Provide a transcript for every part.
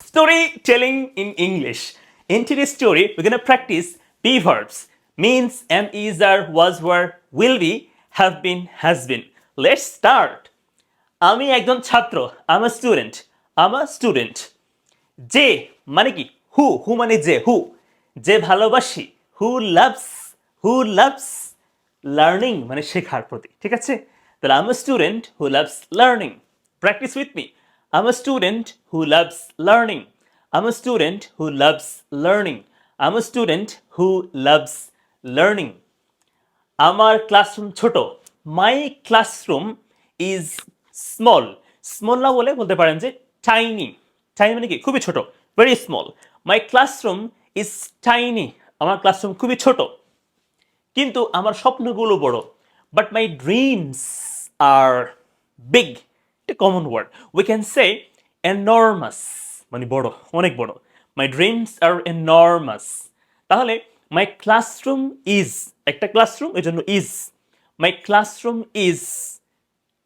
Storytelling in English. In today's story, we're going to practice be verbs. Means, am, is, are, was, were, will be, have been, has been. Let's start. আমি একজন ছাত্র। I'm a student. I'm a student. যে মানে কি? হু মানে যে ভালোবাসি। Who loves learning মানে শেখার প্রতি। ঠিক আছে? তাহলে I'm a student who loves learning. Practice with me. I'm a student who loves learning. I'm a student who loves learning. I'm a student who loves learning. আমার ক্লাসরুম ছোট। মাই ক্লাসরুম ইজ স্মল। স্মল না বলতে পারেন যে tiny. Tiny মানে কি? খুবই ছোট, very small. My classroom is tiny. আমার ক্লাসরুম খুবই ছোট, কিন্তু আমার স্বপ্নগুলো বড়। But my dreams are big. এটা common word. We can say enormous মানে বড়, অনেক বড়। My dreams are enormous. তাহলে মাই ক্লাসরুম ইজ, একটা ক্লাসরুম এই জন্য is. My classroom is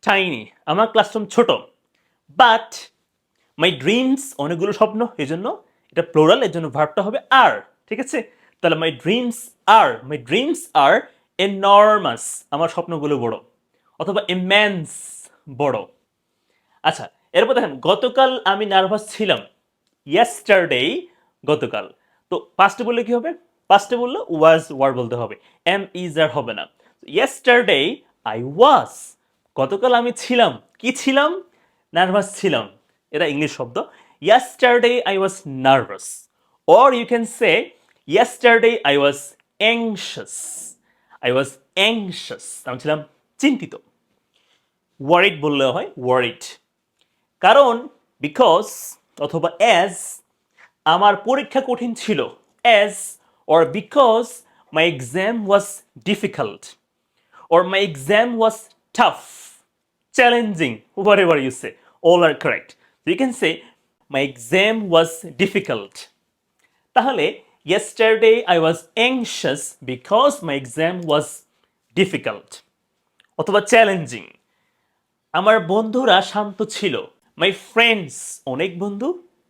tiny. আমার ক্লাসরুম ছোট। বাট মাই ড্রিমস অনেকগুলো স্বপ্ন, এই জন্য এটা প্লোরাল, এর জন্য ভার্বটা হবে আর। ঠিক আছে? তাহলে মাই ড্রিমস আর এনর্মাস। আমার স্বপ্নগুলো বড়, অথবা ইমেন্স বড়। আচ্ছা, এরপর দেখেন, গতকাল আমি নার্ভাস ছিলাম। ইয়েস্টারডে গতকাল। তো পাস্টে বললে কি হবে? পাস্টে বললে ওয়ার বলতে হবে, এম ইজ আর হবে না। ইয়েস্টারডে আই ওয়াজ। গতকাল আমি ছিলাম, কি ছিলাম? নার্ভাস ছিলাম। এটা ইংলিশ শব্দ। Yesterday I was nervous. Or you can say yesterday I was anxious. আমি ছিলাম চিন্তিত। ওয়ারিড বললে হয়, ওয়ারিড। কারণ বিকজ অথবা অ্যাজ আমার পরীক্ষা কঠিন ছিল। As or because my exam was difficult or my exam was tough, challenging, whatever you say, all are correct. So you can say my exam was difficult. তাহলে yesterday I was anxious because my exam was difficult অথবা challenging. আমার বন্ধুরা শান্ত ছিল। My friends অনেক বন্ধু,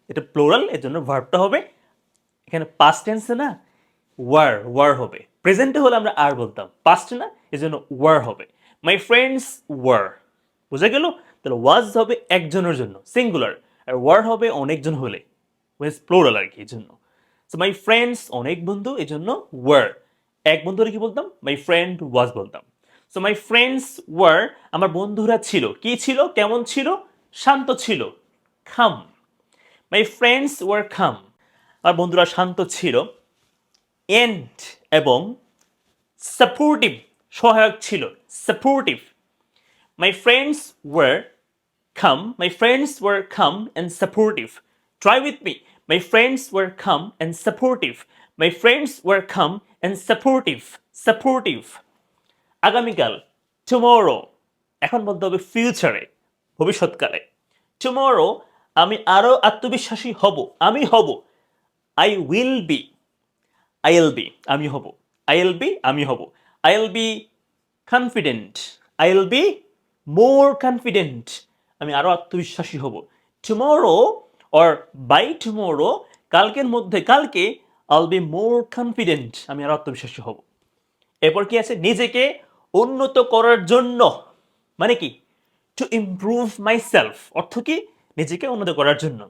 এটা plural, এর জন্য ভার্বটা হবে এখানে পাস্ট টেন্সে না ওয়ার হবে। প্রেজেন্টে হলে আমরা আর বলতাম, পাস্ট না, এর জন্য ওয়ার হবে। মাই ফ্রেন্ডস ওয়ার। বুঝা গেল? তাহলে ওয়াজ হবে একজনের জন্য, সিঙ্গুলার, আর ওয়ার হবে অনেকজন হলে, প্লোরাল আর কি, এই জন্য। সো মাই ফ্রেন্ডস অনেক বন্ধু, এই জন্য ওয়ার। এক বন্ধু হলে কি বলতাম? মাই ফ্রেন্ড ওয়াজ বলতাম। সো মাই ফ্রেন্ডস ওয়ার, আমার বন্ধুরা ছিল, কি ছিল? কেমন ছিল? শান্ত ছিল, খাম। মাই ফ্রেন্ডস ওয়ার খাম, আমার বন্ধুরা শান্ত ছিল। এন্ড এবং সাপোর্টিভ, সহায়ক ছিল, supportive. My friends were calm, my friends were calm and supportive. Try with me. My friends were calm and supportive. My friends were calm and supportive. আগামীকাল, tomorrow. এখন বলতে হবে ফিউচারে, ভবিষ্যৎকালে। টুমোরো আমি আরো আত্মবিশ্বাসী হব, আমি হব। আই উইল বি, আমি হব। আমি হব। I will be confident, I will be more confident, আমি আরো আত্মবিশ্বাসী হব। টুমোরো অর বাই টুমোরো, কালকের মধ্যে, কালকে I will be more confident, আমি আরো আত্মবিশ্বাসী হব। এরপর কি আছে? নিজেকে উন্নত করার জন্য, মানে কি? To improve my self. অর্থ কি? নিজেকে উন্নত করার জন্য।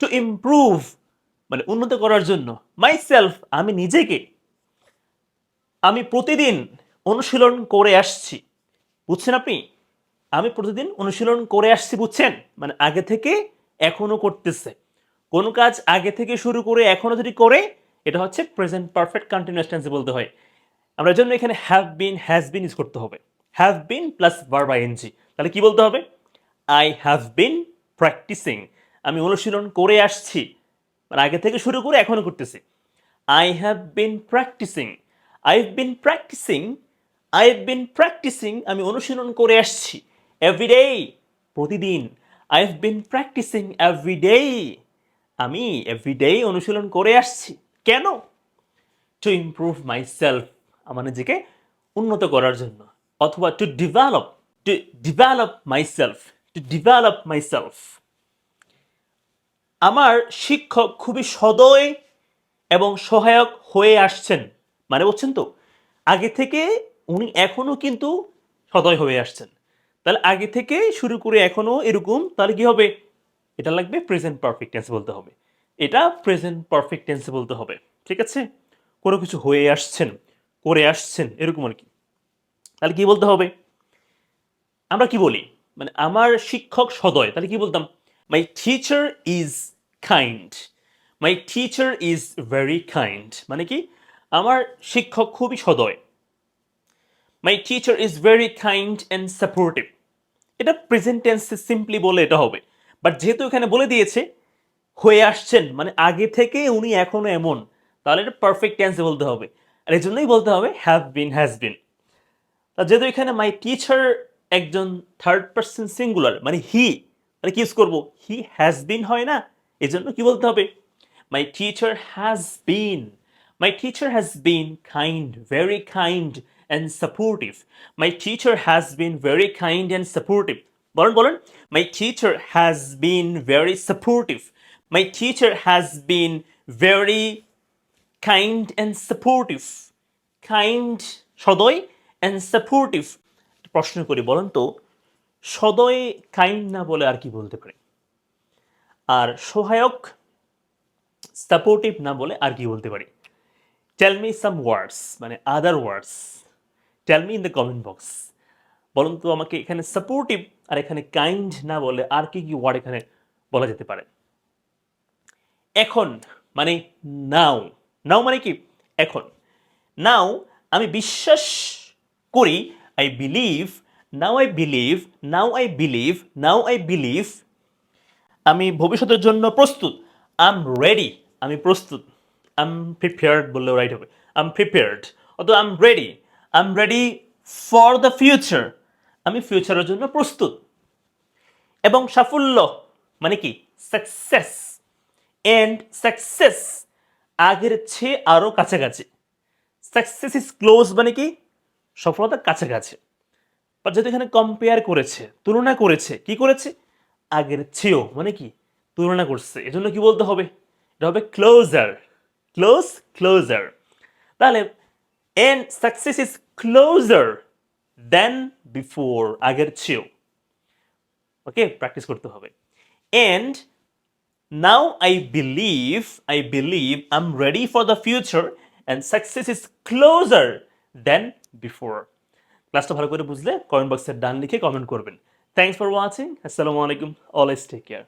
টু ইমপ্রুভ মানে উন্নত করার জন্য। মাই সেলফ আমি নিজেকে, আমি প্রতিদিন অনুশীলন করে আসছি। বুঝছেন আপনি? আমি প্রতিদিন অনুশীলন করে আসছি, বুঝছেন? মানে আগে থেকে এখনো করতেছে। কোন কাজ আগে থেকে শুরু করে এখনো যদি করে, এটা হচ্ছে প্রেজেন্ট পারফেক্ট কন্টিনিউয়াস টেন্সে বলতে হয়। আমরা জন্য এখানে have been, has been use করতে হবে। Have been plus verb ING. তাহলে কি বলতে হবে? আই হ্যাভ বিন প্র্যাকটিসিং, আমি অনুশীলন করে আসছি, মানে আগে থেকে শুরু করে এখনো করতেছি। I have been practising, I have been practising, আমি অনুশীলন করে আসছি। এভরিডে প্রতিদিন। I have been practising everyday, আমি এভরিডে অনুশীলন করে আসছি। কেন? টু ইমপ্রুভ মাই সেলফ, আমার নিজেকে উন্নত করার জন্য। অথবা টু ডেভেলপ মাই সেলফ, আমার শিক্ষক খুবই সদয় এবং সহায়ক হয়ে আসছেন, মানে বলছেন তো আগে থেকে উনি এখনো কিন্তু সদয় হয়ে আসছেন। তাহলে আগে থেকে শুরু করে এখনো এরকম, তাহলে কি হবে? এটা লাগবে প্রেজেন্ট পারফেক্ট টেন্স বলতে হবে। এটা প্রেজেন্ট পারফেক্ট টেন্স বলতে হবে। ঠিক আছে? কোনো কিছু হয়ে আসছেন, করে আসছেন, এরকম আর কি। তাহলে কি বলতে হবে? আমরা কি বলি? মানে আমার শিক্ষক সদয়, তাহলে কি বলতাম? My teacher is kind. My teacher is very kind. মানে কি? আমার শিক্ষক খুবই সদয়। My teacher is very kind and supportive. এটা প্রেজেন্ট টেন্সে সিম্পলি বলে এটা হবে। বাট যেহেতু এখানে বলে দিয়েছে হয়ে আসছেন, মানে আগে থেকে উনি এখনো এমন, তাহলে এটা পারফেক্ট টেন্সে বলতে হবে। আর এই জন্যই বলতে হবে হ্যাভ বিন, হ্যাজ বিন। তা যেহেতু এখানে মাই টিচার একজন থার্ড পার্সন সিঙ্গুলার, মানে হি, মানে কি ইউজ করবো? হি হ্যাজ বিন হয় না? এই জন্য কি বলতে হবে? My teacher has been. My teacher has been kind, very kind and supportive. My teacher has been very kind and supportive. বলেন বলেন। My teacher has been very supportive. My teacher has been very kind and supportive. Kind সদয়, and supportive. প্রশ্ন করি, বলেন তো সদয় kind না বলে আর কি বলতে পারে? আর সহায়ক সাপোর্টিভ না বলে আর কি বলতে পারি? টেল মি সাম ওয়ার্ডস, মানে other words. Tell me in the comment box. বলুন তো আমাকে, এখানে সাপোর্টিভ আর এখানে কাইন্ড না বলে আর কি কি ওয়ার্ড এখানে বলা যেতে পারে? এখন মানে নাও। নাও মানে কি? এখন। নাও আমি বিশ্বাস করি, I believe. Now I believe. Now I believe. Now I believe. আমি ভবিষ্যতের জন্য প্রস্তুত। I'm ready. আমি প্রস্তুত। আম প্রিপেয়ার্ড বললেও রাইট হবে। I'm prepared. অথবা I'm ready. I'm ready for the future. আমি ফিউচারের জন্য প্রস্তুত। এবং সাফল্য মানে কি? সাকসেস। এন্ড সাকসেস আগের চেয়ে আরো কাছাকাছি। সাকসেস ইজ ক্লোজ মানে কি? সফলতার কাছাকাছি। বা যেহেতু এখানে কম্পেয়ার করেছে, তুলনা করেছে, কি করেছে? আগের চেয়েও, মানে কি? তুলনা করছে। এজন্য কি বলতে হবে? এটা হবে ক্লোজার। Close, closer. তাহলে and success is closer than before, আগের চেয়েও। ওকে, প্র্যাকটিস করতে হবে। And now I believe I'm ready for the future and success is closer than before. ক্লাসটা ভালো করে বুঝলে কমেন্ট বক্সে ডান লিখে কমেন্ট করবেন। Thanks for watching. আসসালামু আলাইকুম। Always take care.